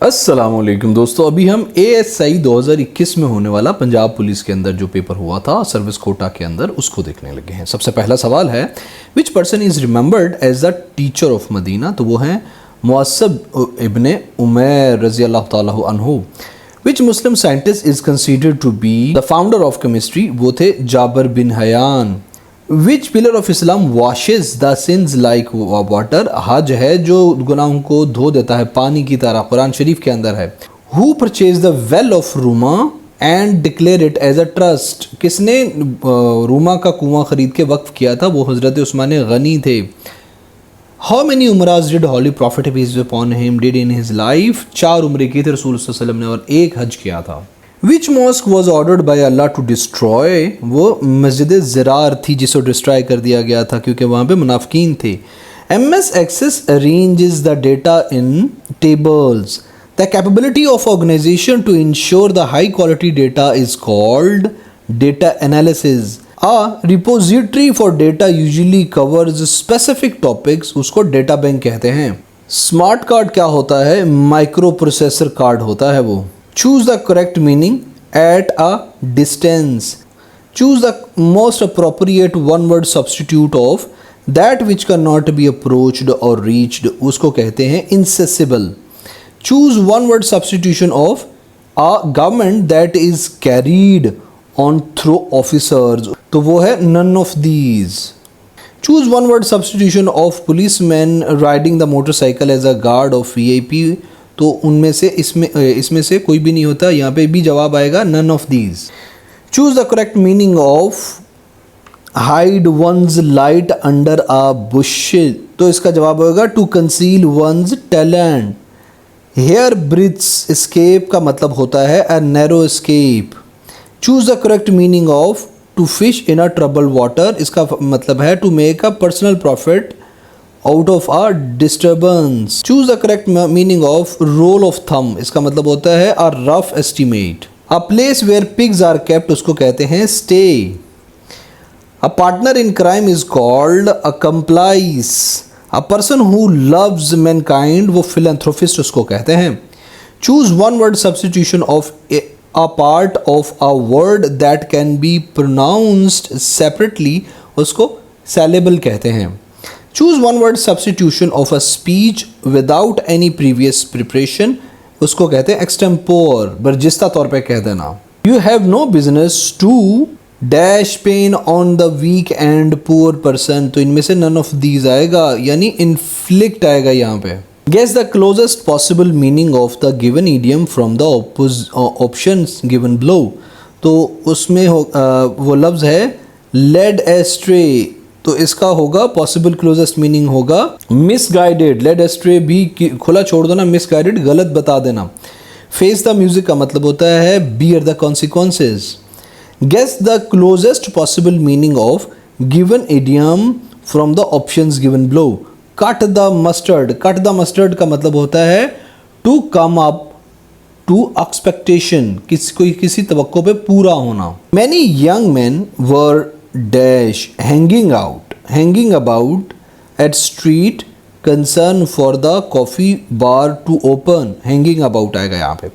अस्सलामुअलैकुम दोस्तों, अभी हम ASI 2021 में होने वाला पंजाब पुलिस के अंदर जो पेपर हुआ था सर्विस कोटा के अंदर उसको देखने लगे हैं। सबसे पहला सवाल है, which person is remembered as the teacher of Medina. तो वो हैं मुअस्सब इब्ने उमैर रज़ी अल्लाह ताला अन्हु। Which Muslim scientist is considered to be the founder of chemistry. वो थे Jabir bin Hayyan. Which pillar of Islam washes the sins like water. हज है जो गुनाहों को धो देता है पानी की तरह, कुरान शरीफ के अंदर है। Who purchase the well of Ruma and declare it as a trust. किसने रूमा का कुआं खरीद के वक्फ किया था, वो हजरत उस्मान गनी थे। How many umrahs did Holy Prophet peace be upon him did in his life. 4 उम्रे की थे रसूल सल्लल्लाहु अलैहि वसल्लम ने और 1 हज किया था। Which mosque was ordered by Allah to destroy. वो मस्जिद ज़रार थी जिसको डिस्ट्रॉय कर दिया गया था क्योंकि वहाँ पे मुनाफिकीन थे। MS Access arranges the data in tables. The capability of organization to ensure the high quality data is called data analysis. A repository for data usually covers specific topics, उसको डेटा बैंक कहते हैं। Smart card क्या होता है, micro processor card होता है वो। Choose the correct meaning at a distance. Choose the most appropriate one-word substitute of that which cannot be approached or reached. उसको कहते हैं inaccessible. Choose one-word substitution of a government that is carried on through officers. तो वो है none of these. Choose one-word substitution of policeman riding the motorcycle as a guard of VIP. तो उनमें से इसमें से कोई भी नहीं होता, यहाँ पे भी जवाब आएगा none of these. Choose the correct meaning of hide one's light under a bush. तो इसका जवाब होगा to conceal one's talent. Hair breadth escape का मतलब होता है a narrow escape. Choose the correct meaning of to fish in a troubled water. इसका मतलब है to make a personal profit out of a disturbance. Choose the correct meaning of rule of thumb. इसका मतलब होता है a rough estimate. A place where pigs are kept उसको कहते हैं stay. A partner in crime is called a accomplice. A person who loves mankind वो philanthropist उसको कहते हैं। Choose one word substitution of a part of a word that can be pronounced separately उसको syllable कहते हैं। Choose one word substitution of a speech without any previous preparation उसको कहते हैं extempore, बर्जिस्ता तौर पे कह देना। You have no business to dash pain on the weak and poor person. तो इनमें से none of these आएगा, यानी inflict आएगा यहाँ पे। Guess the closest possible meaning of the given idiom from the options given below. तो उसमें वो लफ्ज़ है led astray, तो इसका होगा पॉसिबल क्लोजेस्ट मीनिंग होगा मिसगाइडेड। लेड एस्ट्रे भी खुला छोड़ दो ना, मिसगाइडेड गलत बता देना। फेस द म्यूजिक का मतलब होता है bear the consequences. Guess the closest possible meaning of given idiom from the options given below. Cut the mustard. Cut the mustard का मतलब होता है to come up to expectation, किसी तवक्को पे पूरा होना। Many young man were dash hanging about at street concern for the coffee bar to open. hanging about आएगा यहाँ पे।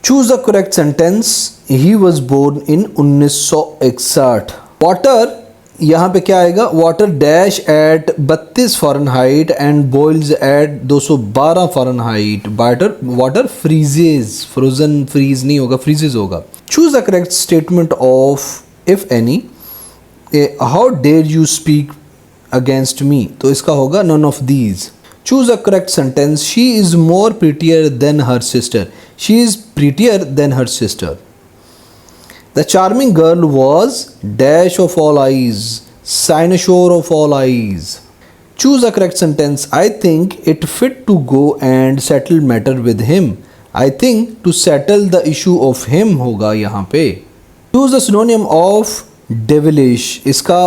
Choose the correct sentence. He was born in 1961. water यहाँ पे क्या आएगा, water dash at 32 Fahrenheit and boils at 212 Fahrenheit. water freezes, frozen freeze नहीं होगा, freezes होगा। Choose the correct statement of if any. How dare you speak against me, तो इसका होगा none of these. Choose a correct sentence. She is more prettier than her sister. She is prettier than her sister. The charming girl was dash of all eyes, cynosure of all eyes. Choose a correct sentence. I think it fit to go and settle matter with him. I think to settle the issue of him होगा यहाँ पे। Choose the synonym of devilish. इसका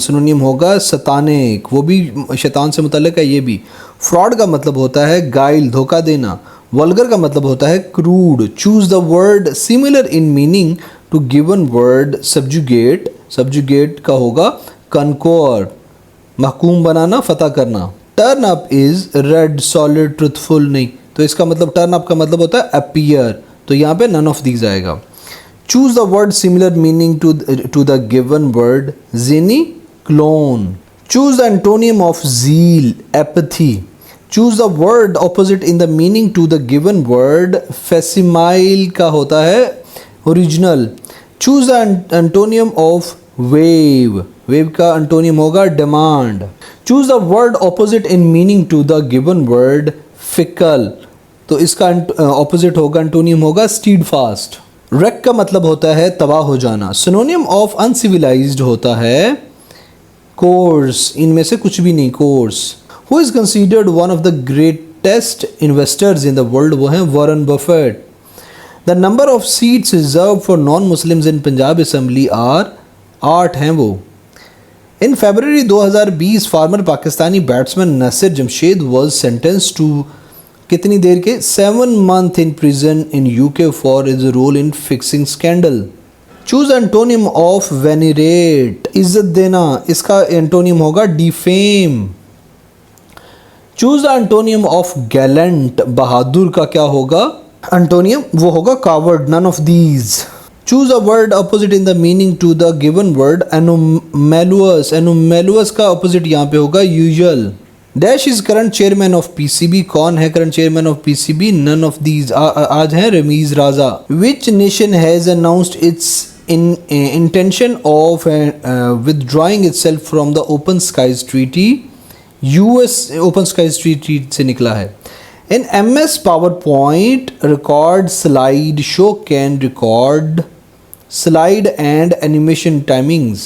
synonym होगा सतानिक, वो भी शैतान से मुतल्लिक है ये भी। फ्रॉड का मतलब होता है गाइल, धोखा देना। वल्गर का मतलब होता है crude. Choose the word similar in meaning to given word subjugate. subjugate का होगा conquer, महकूम बनाना, फतह करना। Turn up is red, solid, truthful नहीं, तो इसका मतलब टर्न अप का मतलब होता है अपीयर, तो यहाँ पे नन ऑफ दीज आएगा। Choose the word similar meaning to the given word, zany clown. Choose the antonym of zeal, apathy. Choose the word opposite in the meaning to the given word, facsimile का होता है original. Choose the antonym of waive, waive का antonym होगा demand. Choose the word opposite in meaning to the given word, fickle, तो इसका opposite होगा, antonym होगा स्टीडफास्ट। Rake का मतलब होता है तबाह हो जाना। सिनोनियम ऑफ अनसिविलाइज्ड होता है कोर्स, इनमें से कुछ भी नहीं, course. Who is considered one of the greatest investors in the world, वो हैं Warren Buffett. The number of seats reserve for non Muslims in Punjab assembly are, 8 हैं वो। In February 2020 former Pakistani batsman Nasir Jamshed was sentence to कितनी देर के, 7 months in prison in UK for his role in fixing scandal. Choose antonym of venerate, इज्जत देना, इसका antonym होगा defame. Choose the antonym of gallant, बहादुर का क्या होगा एंटोनियम, वो होगा coward, none of these. Choose a word opposite in the meaning to the given word, anomalous, anomalous का अपोजिट यहाँ पे होगा usual. Dash is current chairman of PCB, कौन है current chairman of PCB, none of these. आज है Ramiz Raja. Which nation has announced it's intention of withdrawing itself from the Open Skies Treaty, US Open Skies Treaty से निकला है। In MS PowerPoint record slide show can record slide and animation timings.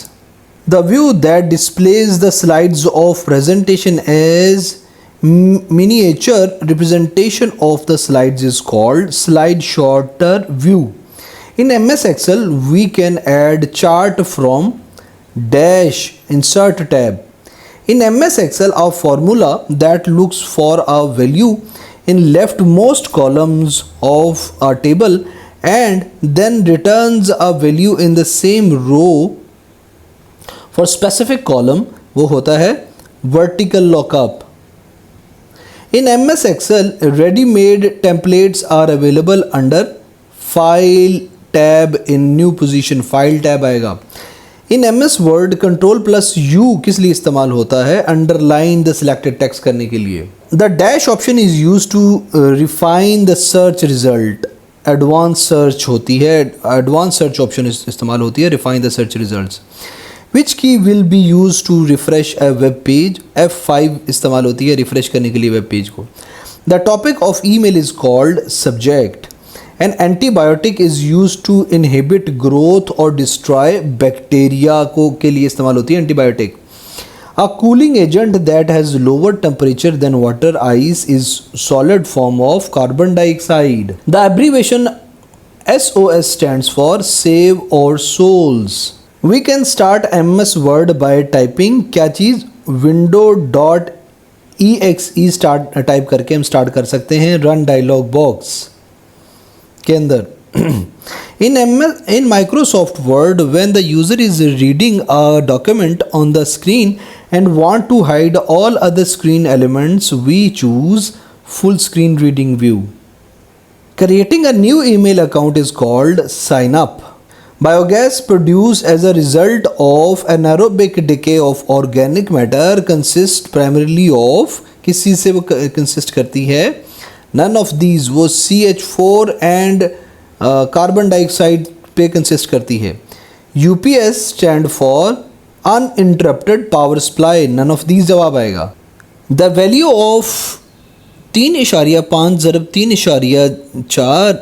The view that displays the slides of presentation as miniature representation of the slides is called slide sorter view. In MS Excel, we can add chart from dash insert tab. In MS Excel, a formula that looks for a value in leftmost columns of a table and then returns a value in the same row for specific column, वो होता है vertical lookup. In MS Excel, ready-made templates are available under File tab in new position, file tab आएगा। इन MS word control plus you किस लिए इस्तेमाल होता है, underline the selected text करने के लिए। The dash option is use to refine the search result, advance search होती है, एडवांस सर्च ऑप्शन इस्तेमाल होती है, refine the search results. Which key will be use to refresh a web page, F5 इस्तेमाल होती है रिफ्रेश करने के लिए वेब पेज को। The topic of email is called subject. An antibiotic is used to inhibit growth or destroy bacteria को के लिए इस्तेमाल होती है antibiotic. A cooling agent that has lower temperature than water ice is solid form of carbon dioxide. The abbreviation SOS stands for save our souls. We can start MS Word by typing क्या चीज़, window.exe start type करके हम start कर सकते हैं run dialogue box के अंदर। in Microsoft Word, when the user is reading a document on the screen and want to hide all other screen elements, we choose full screen reading view. Creating a new email account is called sign up. Biogas produced as a result of anaerobic decay of organic matter consists primarily of, किस चीज़ से वो consist करती है, none of these, वो CH4 and carbon dioxide पे consist करती है। UPS stand for uninterrupted power supply, none of these जवाब आएगा। द वैल्यू ऑफ 3.5 ज़रब 3.4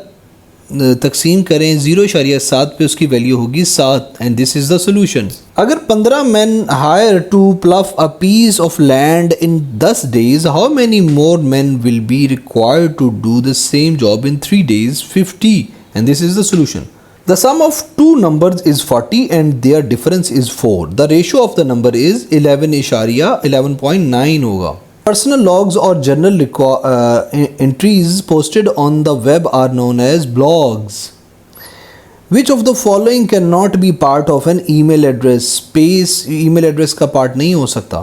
तकसीम करें 0.7 पे, उसकी वैल्यू होगी 7 and this is the solution. अगर 15 men hire to plough a piece of land in 10 days, how many more men will be required to do the same job in 3 days? 50, and this is the solution. The sum of two numbers is 40 and their difference is 4. The ratio of the number is 11.9 होगा। Personal logs or journal entries posted on the web are known as blogs. Which of the following cannot be part of an email address? Space email address का part नहीं हो सकता।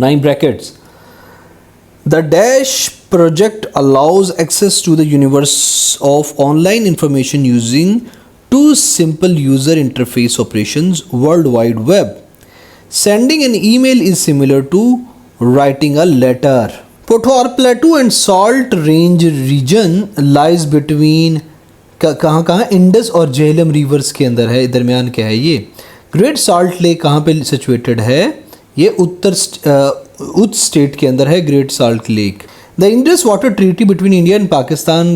9 brackets. The dash project allows access to the universe of online information using two simple user interface operations, World Wide Web. Sending an email is similar to writing a letter. Pothar Plateau and Salt Range region lies between कहाँ Indus और Jhelum reverse के अंदर है, दरमियान क्या है ये. Great salt lake कहाँ पे सिचुएटेड है, ये उच्च स्टेट के अंदर है great salt lake. The Indus water treaty between India and Pakistan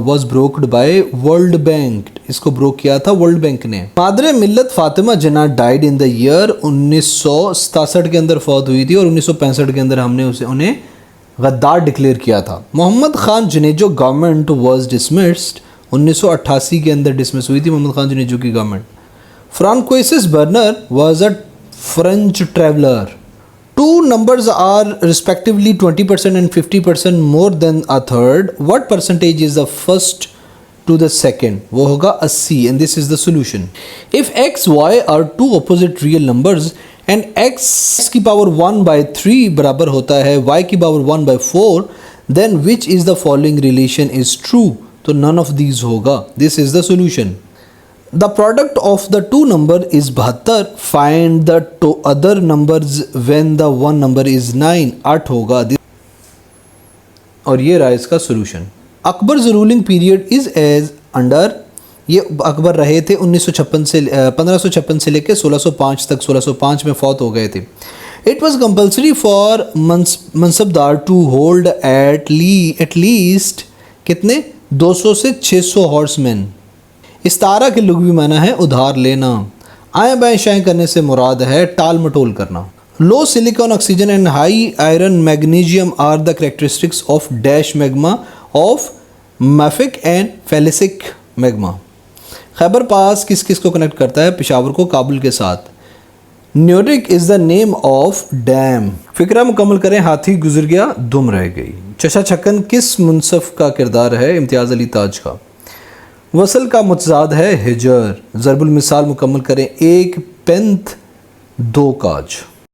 was broked by World Bank. इसको ब्रोक किया था वर्ल्ड बैंक ने. मादरे मिल्लत Fatima Jinnah died in the year 1967 के अंदर फौत हुई थी और 1965 के अंदर हमने उन्हें गद्दार डिक्लेयर किया था. Mohammad Khan Junejo government was dismissed. 1988 के अंदर डिसमिस हुई थी मोहम्मद खान जुनेजो की government. François burner was a French traveller. Two numbers are respectively 20% and 50% more than a third. What percentage is the first to the second? वो होगा 80 and this is the solution. If x, y are two opposite real numbers and x की power 1 by 3 बराबर होता है y की power 1 by 4, then which is the following relation is true? तो none of these होगा. This is the solution. The product of the two number is 72. Find the two other numbers when the one number is 9. 8 होगा. और ये रहा इसका solution. अकबर's ruling period is as under. ये अकबर रहे थे 1556 से लेकर 1605 तक. 1605 में फौत हो गए थे. It was compulsory for mansabdar to hold at least कितने 200 से 600 horsemen. इस्तारा के लुग़वी माना है उधार लेना. आए बाएं शाएं करने से मुराद है टाल मटोल करना. Low silicon oxygen and high iron magnesium are the characteristics of dash magma of mafic and felsic magma. Khyber Pass किस किस को कनेक्ट करता है, पेशावर को काबुल के साथ. Nurek is the name of dam. फिक्रा मुकम्मल करें. हाथी गुजर गया दुम रह गई. चशा छक्कन किस मुनसफ का किरदार है, इम्तियाज़ अली ताज का. वसल का मुतजाद है हिजर. ज़रबुल मिसाल मुकम्मल करें. एक पेंथ दो काज.